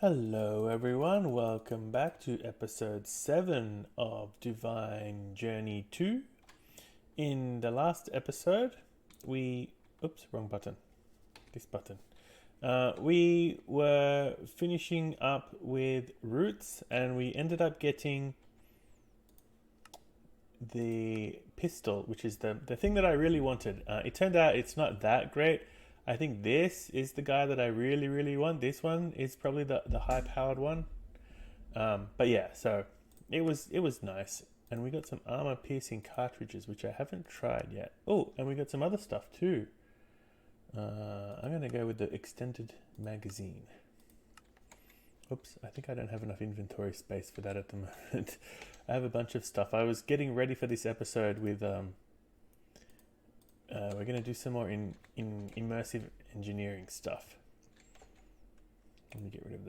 Hello, everyone. Welcome back to episode 7 of Divine Journey 2. In the last episode, oops, wrong button. This button. We were finishing up with roots and we ended up getting the pistol, which is the thing that I really wanted. It turned out it's not that great. I think this is the guy that I really want. This one is probably the high powered one. But yeah, so it was nice. And we got some armor piercing cartridges, which I haven't tried yet. Oh, and we got some other stuff too. I'm going to go with the extended magazine. Oops, I think I don't have enough inventory space for that at the moment. I have a bunch of stuff. I was getting ready for this episode with... we're going to do some more in immersive engineering stuff. Let me get rid of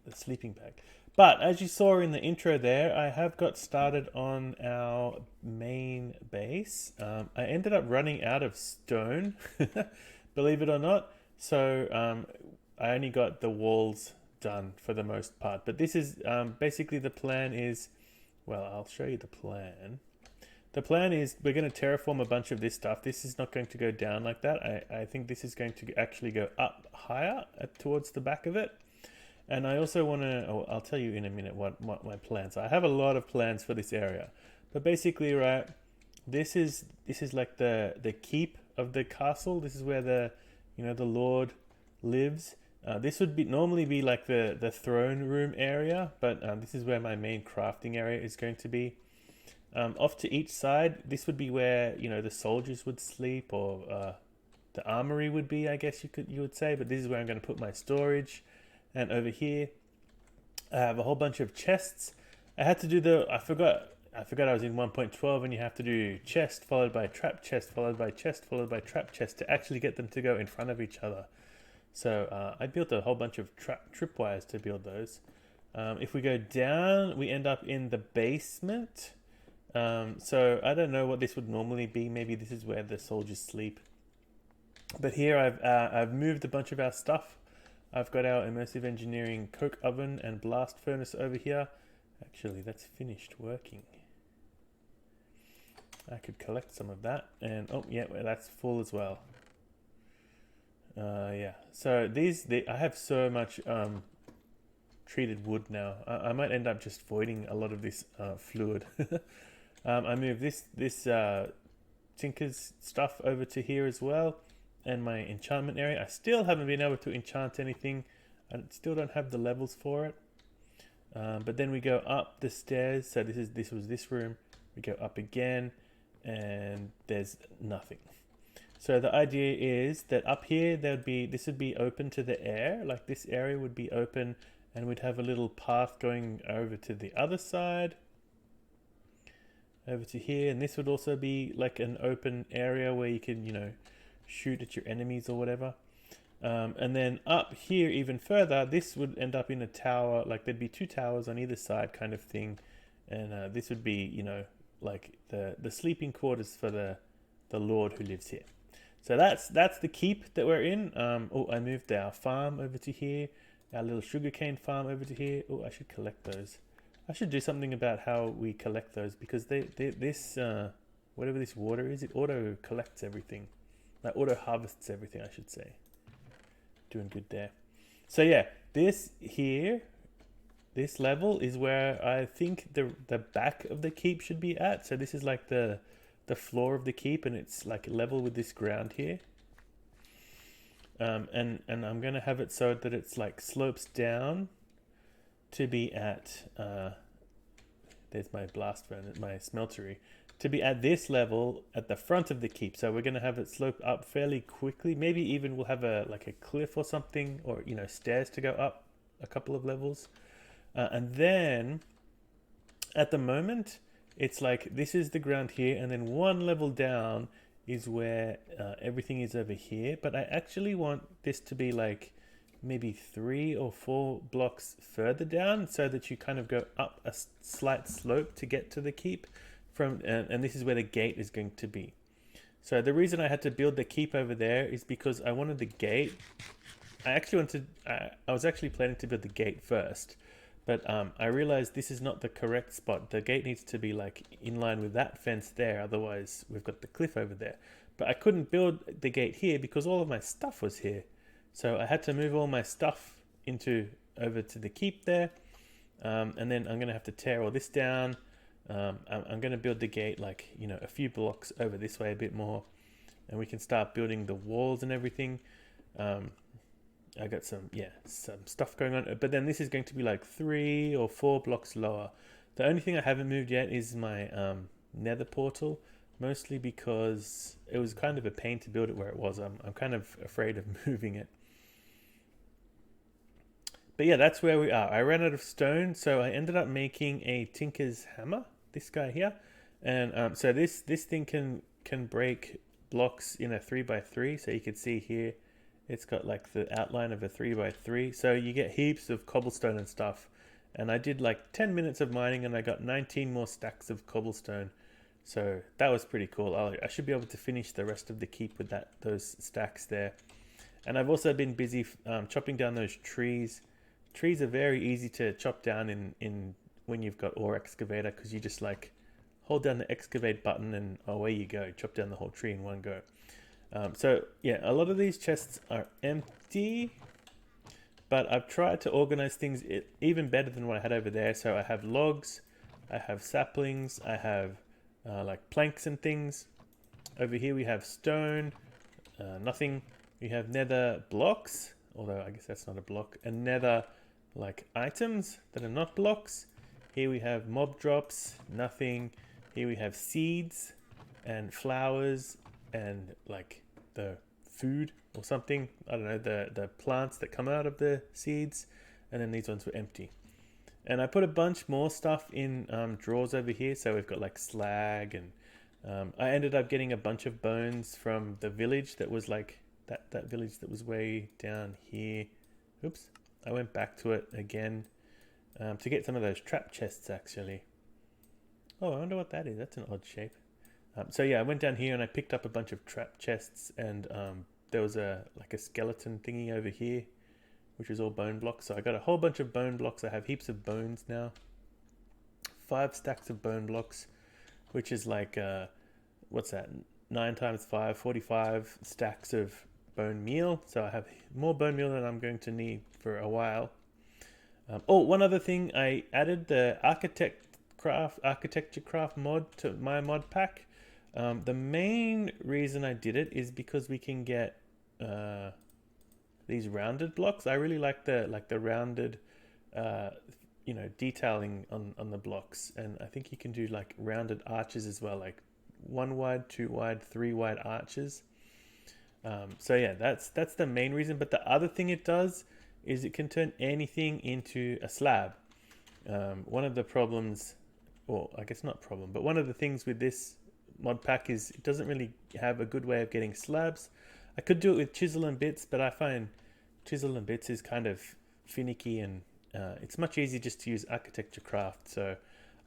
the sleeping bag. But as you saw in the intro there, I have got started on our main base. I ended up running out of stone, believe it or not. So I only got the walls done for the most part. But this is basically the plan is, well, I'll show you the plan. The plan is we're going to terraform a bunch of this stuff. This is not going to go down like that. I think this is going to actually go up higher towards the back of it. And I also want to, I'll tell you in a minute what my plans are. I have a lot of plans for this area. But basically, right, this is like the keep of the castle. This is where the Lord lives. This would normally be like the throne room area, but this is where my main crafting area is going to be. Off to each side, this would be where the soldiers would sleep, or the armory would be, I guess you would say. But this is where I'm going to put my storage. And over here, I have a whole bunch of chests. I had to do I forgot I was in 1.12, and you have to do chest followed by trap chest followed by chest followed by trap chest to actually get them to go in front of each other. So I built a whole bunch of tripwires to build those. If we go down, we end up in the basement. So I don't know what this would normally be. Maybe this is where the soldiers sleep. But here I've moved a bunch of our stuff. I've got our Immersive Engineering coke oven and blast furnace over here. Actually, that's finished working. I could collect some of that. And oh yeah, well, that's full as well. Yeah. So I have so much treated wood now. I might end up just voiding a lot of this fluid. I moved this Tinker's stuff over to here as well, and my enchantment area. I still haven't been able to enchant anything. I still don't have the levels for it. But then we go up the stairs. So this was this room. We go up again, and there's nothing. So the idea is that up here this would be open to the air. Like this area would be open, and we'd have a little path going over to the other side. Over to here, and this would also be like an open area where you can, shoot at your enemies or whatever. And then up here even further, this would end up in a tower. Like there'd be 2 towers on either side, kind of thing. And this would be, like the sleeping quarters for the Lord who lives here. So that's the keep that we're in. I moved our farm over to here, our little sugarcane farm over to here. Oh, I should collect those. I should do something about how we collect those, because this whatever this water is, it auto collects everything. Like auto harvests everything, I should say. Doing good there. So yeah, this level is where I think the back of the keep should be at. So this is like the floor of the keep, and it's like level with this ground here. And I'm gonna have it so that it's like slopes down to be at there's my blast furnace, my smeltery, to be at this level at the front of the keep. So we're going to have it slope up fairly quickly. Maybe even we'll have a cliff or something, or stairs to go up a couple of levels. And then at the moment it's like this is the ground here, and then one level down is where everything is over here. But I actually want this to be like maybe 3 or 4 blocks further down, so that you kind of go up a slight slope to get to the keep and this is where the gate is going to be. So the reason I had to build the keep over there is because I wanted the gate I was actually planning to build the gate first, but I realized this is not the correct spot. The gate needs to be like in line with that fence there, otherwise we've got the cliff over there. But I couldn't build the gate here because all of my stuff was here. So I had to move all my stuff over to the keep there. And then I'm going to have to tear all this down. I'm going to build the gate like, a few blocks over this way a bit more. And we can start building the walls and everything. I got some stuff going on. But then this is going to be like 3 or 4 blocks lower. The only thing I haven't moved yet is my nether portal. Mostly because it was kind of a pain to build it where it was. I'm kind of afraid of moving it. But yeah, that's where we are. I ran out of stone, so I ended up making a tinker's hammer, this guy here. And so this thing can break blocks in a 3x3. So you can see here, it's got like the outline of a 3x3. So you get heaps of cobblestone and stuff. And I did like 10 minutes of mining and I got 19 more stacks of cobblestone. So that was pretty cool. I should be able to finish the rest of the keep with those stacks there. And I've also been busy chopping down those trees. Trees are very easy to chop down in when you've got ore excavator, because you just like hold down the excavate button and away you go. Chop down the whole tree in one go. So yeah, a lot of these chests are empty, but I've tried to organize things even better than what I had over there. So I have logs, I have saplings, I have like planks and things. Over here we have stone, nothing. We have nether blocks, although I guess that's not a block, and nether like items that are not blocks. Here we have mob drops, nothing. Here we have seeds and flowers and like the food or something. I don't know, the plants that come out of the seeds. And then these ones were empty. And I put a bunch more stuff in drawers over here. So we've got like slag and I ended up getting a bunch of bones from the village that was like that village that was way down here. Oops, I went back to it again to get some of those trap chests actually. Oh, I wonder what that is. That's an odd shape. So yeah, I went down here and I picked up a bunch of trap chests and there was a skeleton thingy over here, which is all bone blocks. So I got a whole bunch of bone blocks. I have heaps of bones now. 5 stacks of bone blocks, which is like, what's that? 9 times 5, 45 stacks of bone meal. So I have more bone meal than I'm going to need for a while. One other thing, I added the architecture craft mod to my mod pack. The main reason I did it is because we can get these rounded blocks. I really like the rounded detailing on the blocks, and I think you can do like rounded arches as well, like 1 wide, 2 wide, 3 wide arches. So yeah, that's the main reason. But the other thing it does is it can turn anything into a slab. One of the problems, or I guess not problem, but one of the things with this mod pack is it doesn't really have a good way of getting slabs. I could do it with chisel and bits, but I find chisel and bits is kind of finicky, and it's much easier just to use architecture craft. So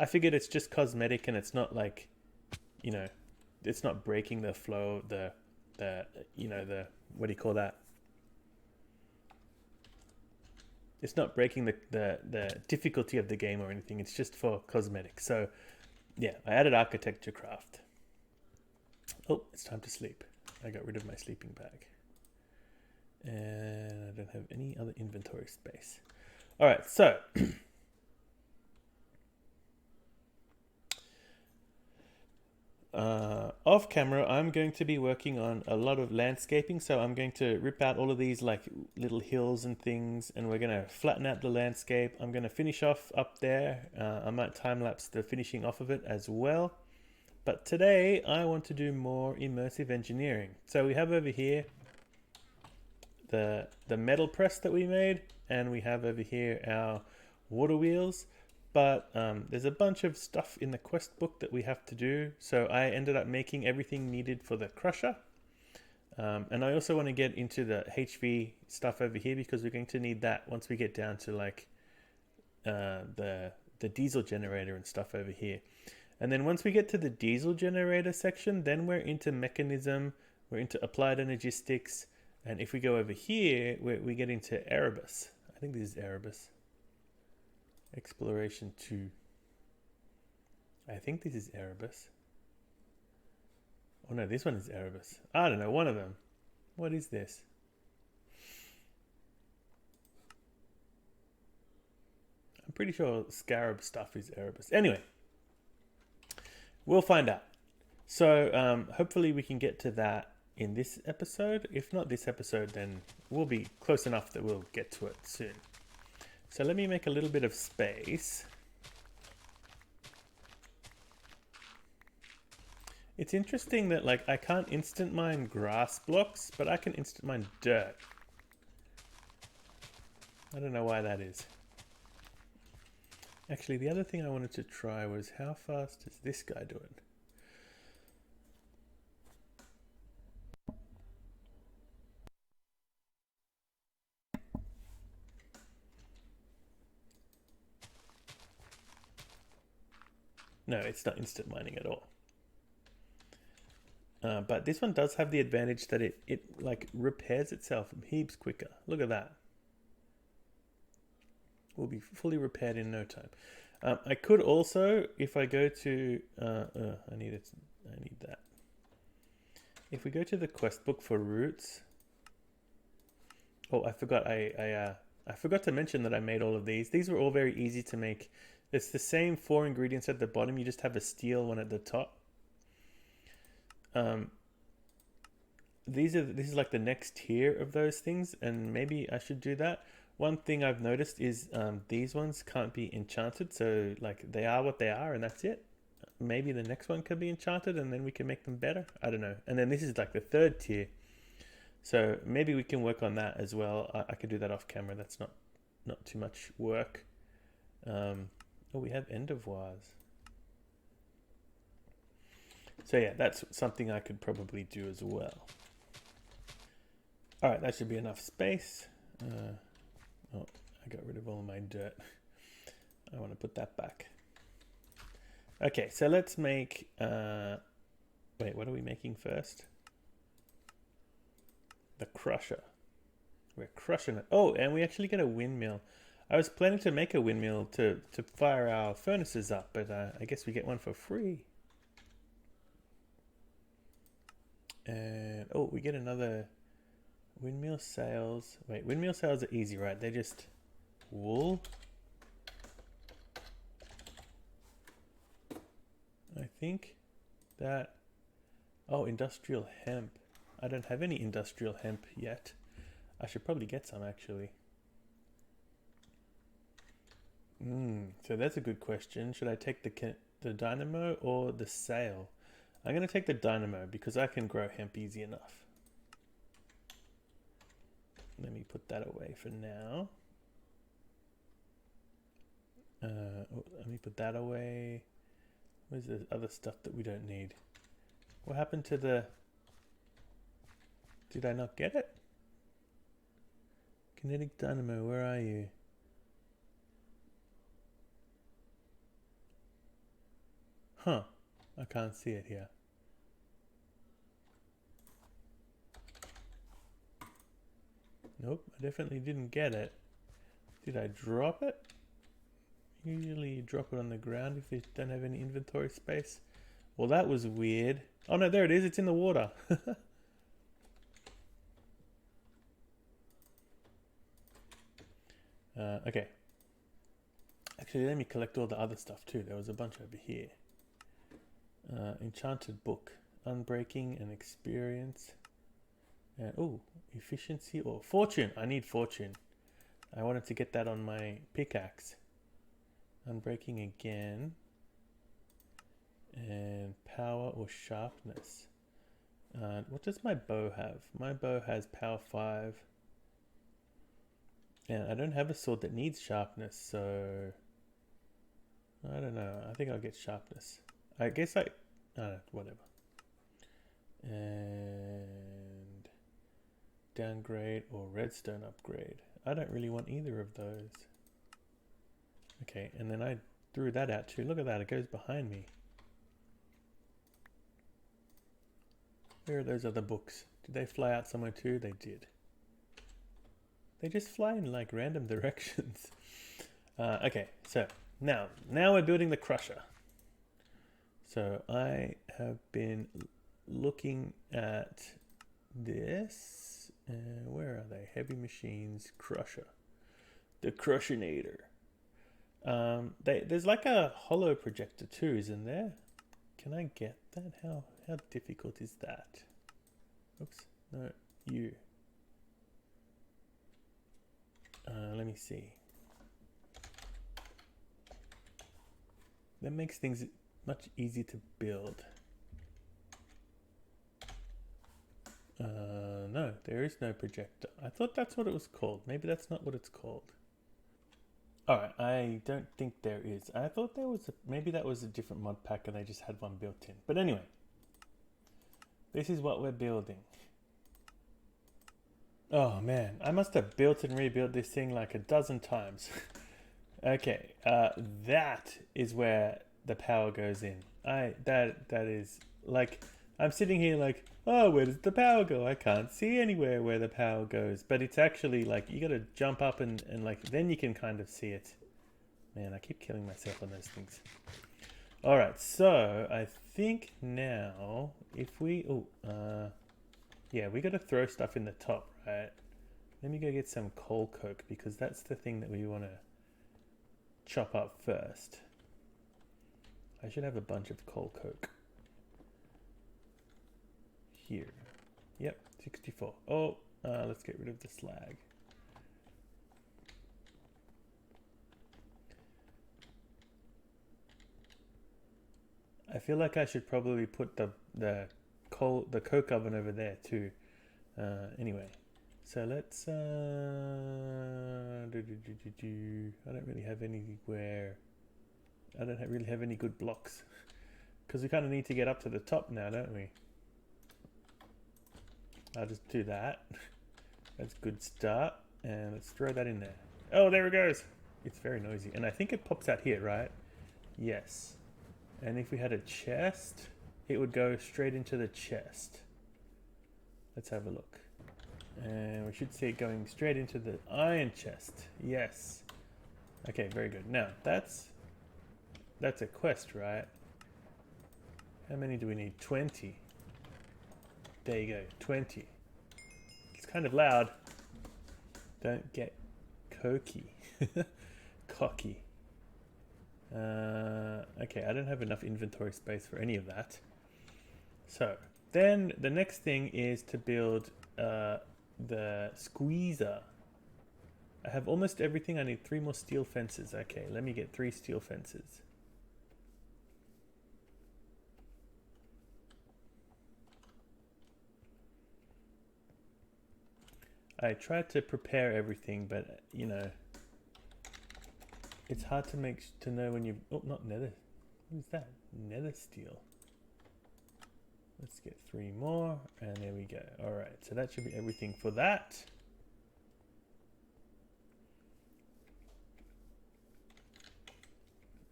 I figured it's just cosmetic and it's not like, it's not breaking the flow, the what do you call that? It's not breaking the difficulty of the game or anything. It's just for cosmetic. So yeah, I added architecture craft. Oh, it's time to sleep. I got rid of my sleeping bag. And I don't have any other inventory space. All right, so off camera, I'm going to be working on a lot of landscaping. So I'm going to rip out all of these like little hills and things, and we're going to flatten out the landscape. I'm going to finish off up there. I might time lapse the finishing off of it as well. But today I want to do more immersive engineering. So we have over here the metal press that we made, and we have over here our water wheels. But there's a bunch of stuff in the quest book that we have to do. So I ended up making everything needed for the crusher. And I also want to get into the HV stuff over here, because we're going to need that once we get down to like the diesel generator and stuff over here. And then once we get to the diesel generator section, then we're into Mekanism, we're into applied energistics, And if we go over here, we get into Erebus. I think this is Erebus. Exploration 2. I think this is Erebus. Oh no, this one is Erebus. I don't know, one of them. What is this? I'm pretty sure Scarab stuff is Erebus. Anyway, we'll find out. So hopefully we can get to that in this episode. If not this episode, then we'll be close enough that we'll get to it soon. So let me make a little bit of space. It's interesting that like I can't instant mine grass blocks, but I can instant mine dirt. I don't know why that is. Actually, the other thing I wanted to try was how fast is this guy doing? No, it's not instant mining at all. But this one does have the advantage that it like repairs itself heaps quicker. Look at that. Will be fully repaired in no time. I could also, if I go to, I need that. If we go to the quest book for roots. Oh, I forgot. I forgot to mention that I made all of these. These were all very easy to make. It's the same 4 ingredients at the bottom. You just have a steel one at the top. This is like the next tier of those things, and maybe I should do that. One thing I've noticed is these ones can't be enchanted, so like they are what they are, and that's it. Maybe the next one could be enchanted, and then we can make them better. I don't know. And then this is like the 3rd tier, so maybe we can work on that as well. I could do that off camera. That's not too much work. Oh, we have end of wires. So yeah, that's something I could probably do as well. All right, that should be enough space. Oh, I got rid of all my dirt. I want to put that back. Okay, so let's make... wait, what are we making first? The crusher. We're crushing it. Oh, and we actually get a windmill. I was planning to make a windmill to fire our furnaces up, but I guess we get one for free. And oh, we get another windmill sails. Wait, windmill sails are easy, right? They're just wool. I think that... Oh, industrial hemp. I don't have any industrial hemp yet. I should probably get some, actually. So that's a good question. Should I take the dynamo or the sail? I'm going to take the dynamo because I can grow hemp easy enough. Let me put that away for now. Let me put that away. Where's the other stuff that we don't need? What happened to the... Did I not get it? Kinetic dynamo, where are you? Huh. I can't see it here. Nope, I definitely didn't get it. Did I drop it? Usually you drop it on the ground if you don't have any inventory space. Well, that was weird. Oh no, there it is. It's in the water. Okay. Actually, let me collect all the other stuff too. There was a bunch over here. Enchanted book. Unbreaking and experience. Oh, efficiency or fortune. I need fortune. I wanted to get that on my pickaxe. Unbreaking again. And power or sharpness. What does my bow have? My bow has power 5. And I don't have a sword that needs sharpness, so... I don't know. I think I'll get sharpness. I guess I don't know, whatever. And... downgrade or redstone upgrade. I don't really want either of those. Okay, and then I threw that out too. Look at that, it goes behind me. Where are those other books? Did they fly out somewhere too? They did. They just fly in like random directions. Okay, so now we're building the crusher. So I have been looking at this. Where are they? Heavy machines, crusher. The crushinator. There's like a hollow projector too, isn't there? Can I get that? How difficult is that? Oops, no, you. Let me see. That makes things much easier to build. No, there is no projector. I thought that's what it was called. Maybe that's not what it's called. Alright, I don't think there is. I thought there was maybe that was a different mod pack and they just had one built in. But anyway, this is what we're building. Oh man, I must have built and rebuilt this thing like a dozen times. Okay, that is where the power goes in. That is like, I'm sitting here like, oh, where does the power go? I can't see anywhere where the power goes. But it's actually like, you gotta jump up and like, then you can kind of see it. Man, I keep killing myself on those things. Alright, so I think now, if we, yeah, we gotta throw stuff in the top, right? Let me go get some coal coke because that's the thing that we wanna chop up first. I should have a bunch of coal coke. Here. Yep, 64. Oh, let's get rid of the slag. I feel like I should probably put the coke oven over there too. Anyway, so let's I don't really have anywhere. I don't really have any good blocks because we kind of need to get up to the top now, don't we? I'll just do that. That's a good start. And let's throw that in there. Oh, there it goes. It's very noisy. And I think it pops out here, right? Yes. And if we had a chest, it would go straight into the chest. Let's have a look. And we should see it going straight into the iron chest. Yes. Okay, very good. Now, that's a quest, right? How many do we need? 20. There you go, 20. It's kind of loud. Don't get cocky. Cocky. Okay, I don't have enough inventory space for any of that. So, then the next thing is to build the squeezer. I have almost everything. I need 3 more steel fences. Okay, let me get 3 steel fences. I tried to prepare everything, but you know, it's hard to know when you. Oh, not nether. What is that? Nether steel. Let's get 3 more, and there we go. All right, so that should be everything for that.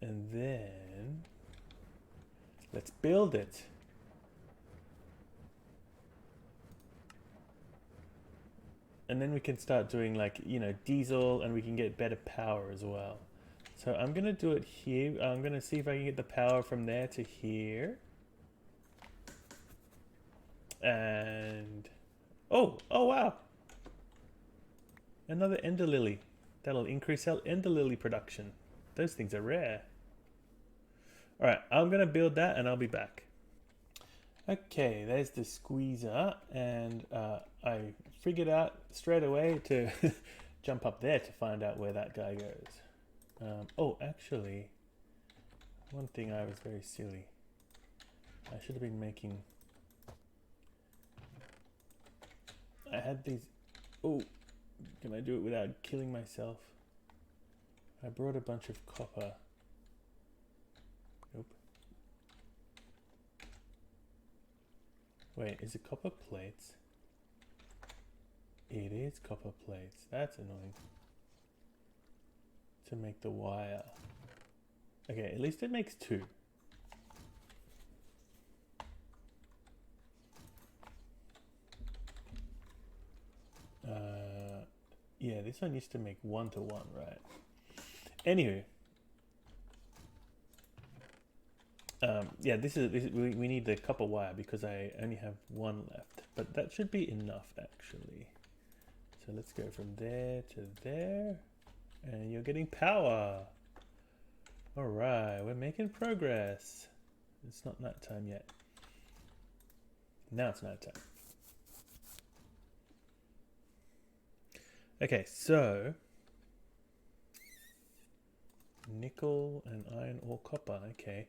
And then let's build it. And then we can start doing like, you know, diesel, and we can get better power as well. So I'm going to do it here. I'm going to see if I can get the power from there to here. And, oh wow. Another ender lily. That'll increase our ender lily production. Those things are rare. All right, I'm going to build that and I'll be back. Okay, there's the squeezer, and I figured out straight away to jump up there to find out where that guy goes. Oh, actually, one thing I was very silly. I should have been making... I had these... Oh, can I do it without killing myself? I brought a bunch of copper. Nope. Wait, is it copper plates? It is copper plates. That's annoying. To make the wire. Okay, at least it makes 2. Yeah, this one used to make 1 to 1, right? Anywho. Yeah, we need the copper wire because I only have 1 left. But that should be enough, actually. So let's go from there to there. And you're getting power. Alright, we're making progress. It's not night time yet. Now it's night time. Okay, so nickel and iron or copper. Okay,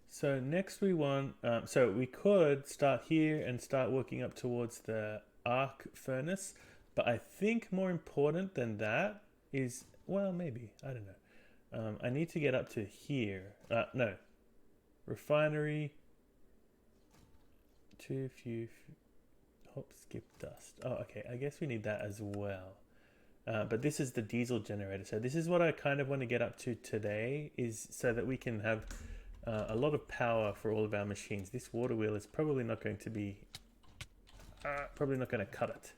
so next we want, so we could start here and start working up towards the arc furnace, but I think more important than that is, well, maybe, I don't know. I need to get up to here. No, refinery, too few, hop, skip, dust. Oh, okay, I guess we need that as well. But this is the diesel generator. So this is what I kind of want to get up to today, is so that we can have a lot of power for all of our machines. This water wheel is probably not going to be, probably not going to cut it.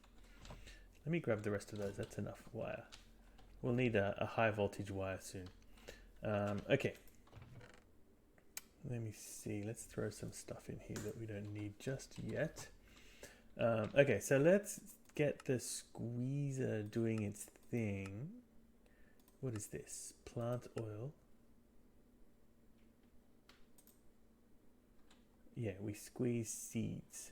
Let me grab the rest of those. That's enough wire. We'll need a high voltage wire soon. Okay. Let me see. Let's throw some stuff in here that we don't need just yet. Okay, so let's get the squeezer doing its thing. What is this? Plant oil. Yeah, we squeeze seeds.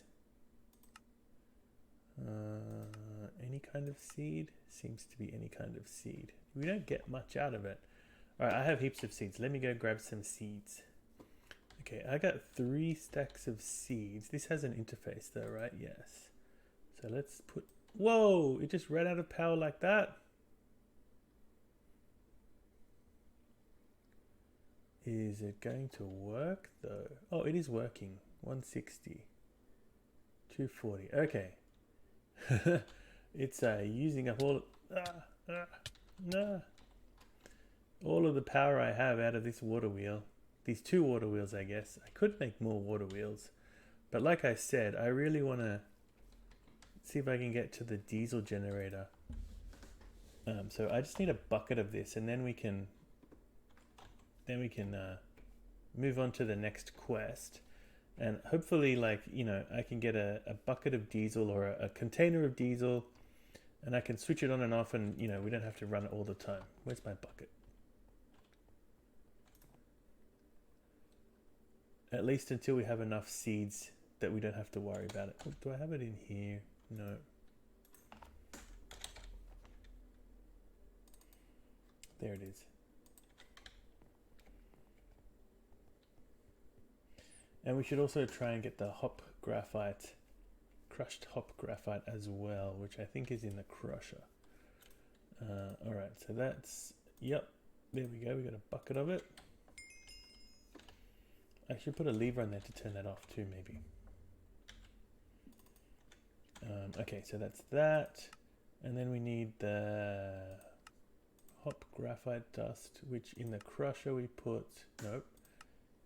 Any kind of seed? Seems to be any kind of seed. We don't get much out of it. Alright, I have heaps of seeds. Let me go grab some seeds. Okay, I got 3 stacks of seeds. This has an interface though, right? Yes. So let's put... Whoa! It just ran out of power like that? Is it going to work though? Oh, it is working. 160. 240. Okay. It's using up all... all of the power I have out of this water wheel. These 2 water wheels, I guess. I could make more water wheels. But like I said, I really want to see if I can get to the diesel generator. So I just need a bucket of this, and then we can move on to the next quest. And hopefully, like, you know, I can get a bucket of diesel or a container of diesel, and I can switch it on and off, and, you know, we don't have to run it all the time. Where's my bucket? At least until we have enough seeds that we don't have to worry about it. Oh, do I have it in here? No. There it is. And we should also try and get the hop graphite, crushed hop graphite as well, which I think is in the crusher. Alright, so that's, yep, there we go, we got a bucket of it. I should put a lever on there to turn that off too, maybe. Okay, so that's that. And then we need the hop graphite dust, which in the crusher we put, nope.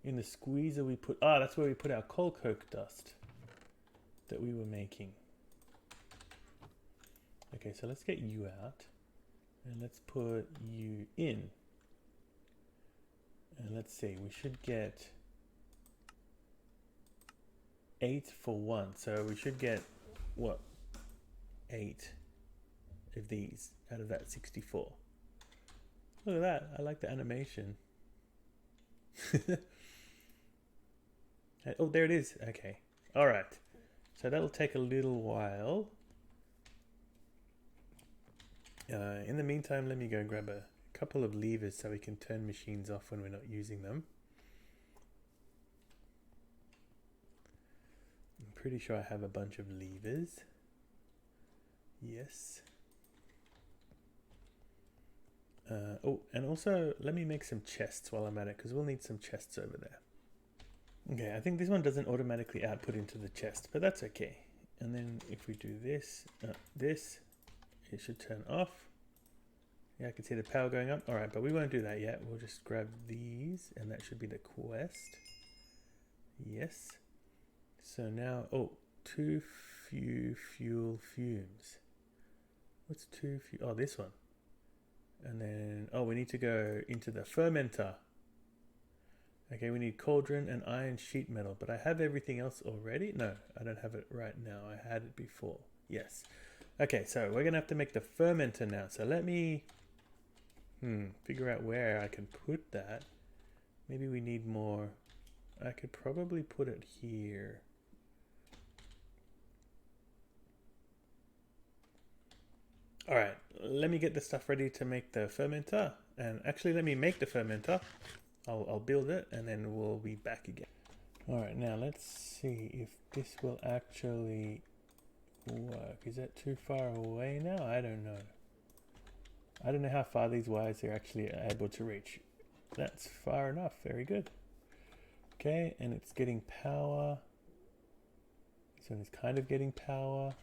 In the squeezer we put, that's where we put our coal coke dust that we were making. Okay, so let's get you out. And let's put you in. And let's see, we should get 8 for 1. So we should get, what, 8 of these out of that 64. Look at that, I like the animation. Oh, there it is. Okay. All right. So that'll take a little while. In the meantime, let me go grab a couple of levers so we can turn machines off when we're not using them. I'm pretty sure I have a bunch of levers. Yes. Oh, and also let me make some chests while I'm at it, because we'll need some chests over there. Okay, I think this one doesn't automatically output into the chest, but that's okay. And then if we do this, it should turn off. Yeah, I can see the power going up. All right, but we won't do that yet. We'll just grab these, and that should be the quest. Yes. So now, oh, too few fuel fumes. What's two? Oh, this one. And then, oh, we need to go into the fermenter. Okay, we need cauldron and iron sheet metal, but I have everything else already. No, I don't have it right now. I had it before. Yes. Okay, so we're gonna have to make the fermenter now. So let me figure out where I can put that. Maybe we need more. I could probably put it here. All right, let me get the stuff ready to make the fermenter. And actually, let me make the fermenter. I'll build it and then we'll be back again. All right, now let's see if this will actually work. Is that too far away now? I don't know. I don't know how far these wires are actually able to reach. That's far enough. Very good. Okay, and it's getting power. This one is kind of getting power.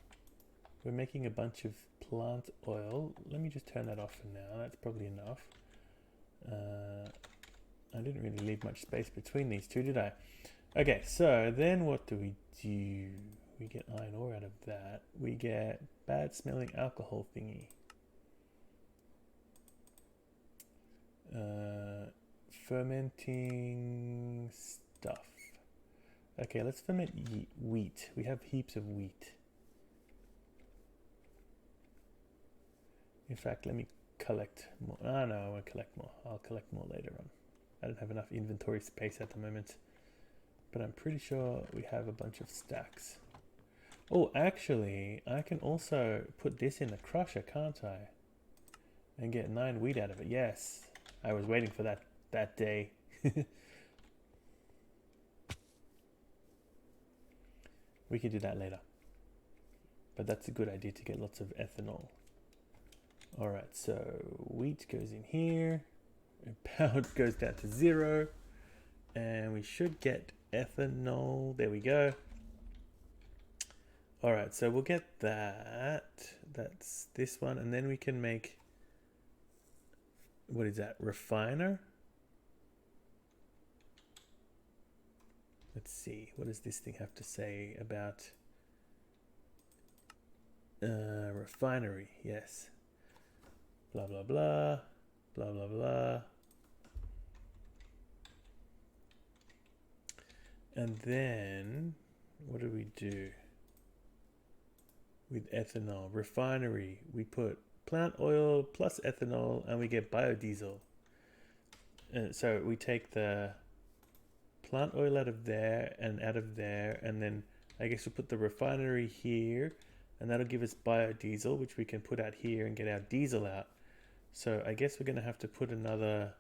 We're making a bunch of plant oil. Let me just turn that off for now. That's probably enough. I didn't really leave much space between these two, did I? Okay, so then what do? We get iron ore out of that. We get bad smelling alcohol thingy. Fermenting stuff. Okay, let's ferment wheat. We have heaps of wheat. In fact, let me collect more. Oh no, I won't collect more. I'll collect more later on. I don't have enough inventory space at the moment. But I'm pretty sure we have a bunch of stacks. Oh, actually, I can also put this in the crusher, can't I? And get 9 wheat out of it. Yes, I was waiting for that day. We can do that later. But that's a good idea to get lots of ethanol. Alright, so wheat goes in here. Power goes down to 0. And we should get ethanol. There we go. Alright, so we'll get that. That's this one. And then we can make... What is that? Refiner? Let's see. What does this thing have to say about... refinery, yes. Blah, blah, blah. Blah, blah, blah. And then, what do we do with ethanol? Refinery, we put plant oil plus ethanol and we get biodiesel. So we take the plant oil out of there, and then I guess we'll put the refinery here, and that'll give us biodiesel, which we can put out here and get our diesel out. So I guess we're going to have to put another,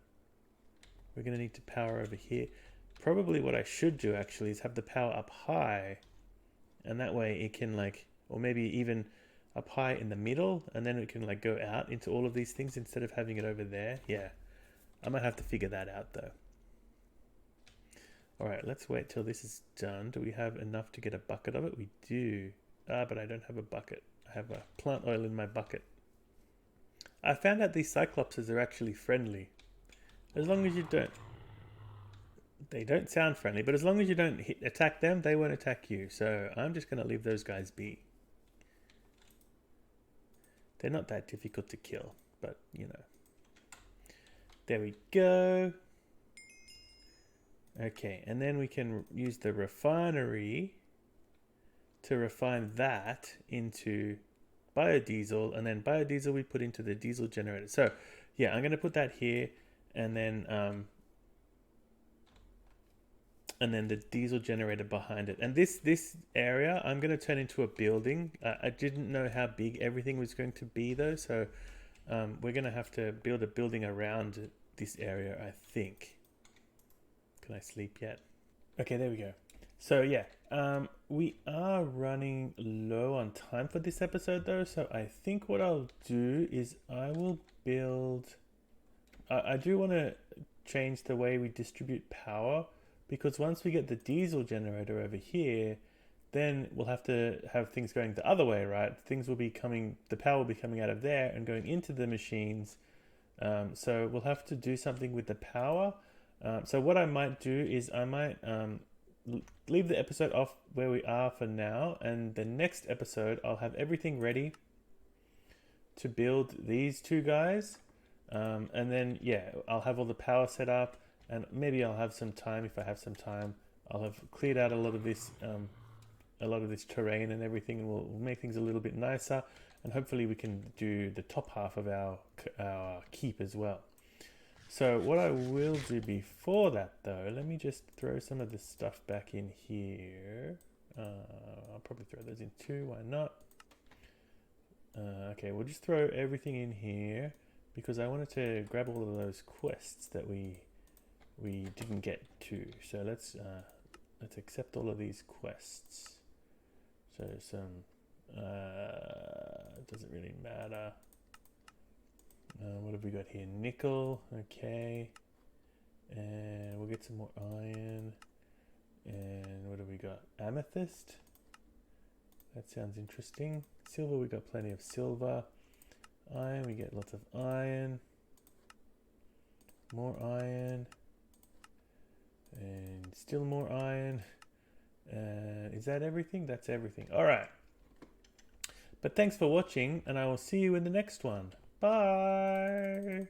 we're going to need to power over here. Probably what I should do actually is have the power up high, and that way it can like, or maybe even up high in the middle, and then it can like go out into all of these things instead of having it over there. Yeah, I might have to figure that out though. All right, let's wait till this is done. Do we have enough to get a bucket of it? We do. But I don't have a bucket. I have a plant oil in my bucket. I found out these cyclopses are actually friendly. As long as you don't... They don't sound friendly, but as long as you don't attack them, they won't attack you. So I'm just going to leave those guys be. They're not that difficult to kill, but you know. There we go. Okay, and then we can use the refinery to refine that into biodiesel, and then biodiesel we put into the diesel generator. So yeah, I'm going to put that here, and then the diesel generator behind it. And this area I'm going to turn into a building. I didn't know how big everything was going to be though, so we're going to have to build a building around this area, I think. Can I sleep yet? Okay, there we go. So yeah, we are running low on time for this episode though, so I think what I'll do is I will build... I do want to change the way we distribute power, because once we get the diesel generator over here, then we'll have to have things going the other way, right? Things will be coming, the power will be coming out of there and going into the machines. So we'll have to do something with the power. So what I might do is I might leave the episode off where we are for now, and the next episode I'll have everything ready to build these two guys. And then, yeah, I'll have all the power set up, and maybe I'll have some time. If I have some time, I'll have cleared out a lot of this terrain and everything, and we'll make things a little bit nicer. And hopefully we can do the top half of our keep as well. So what I will do before that, though, let me just throw some of this stuff back in here. I'll probably throw those in too, why not? Okay, we'll just throw everything in here because I wanted to grab all of those quests that we didn't get to. So let's accept all of these quests. So some it doesn't really matter. What have we got here? Nickel, okay, and we'll get some more iron. And what have we got? Amethyst. That sounds interesting. Silver, we got plenty of silver. Iron, we get lots of iron. More iron. And still more iron. Is that everything? That's everything. All right. But thanks for watching, and I will see you in the next one. Bye.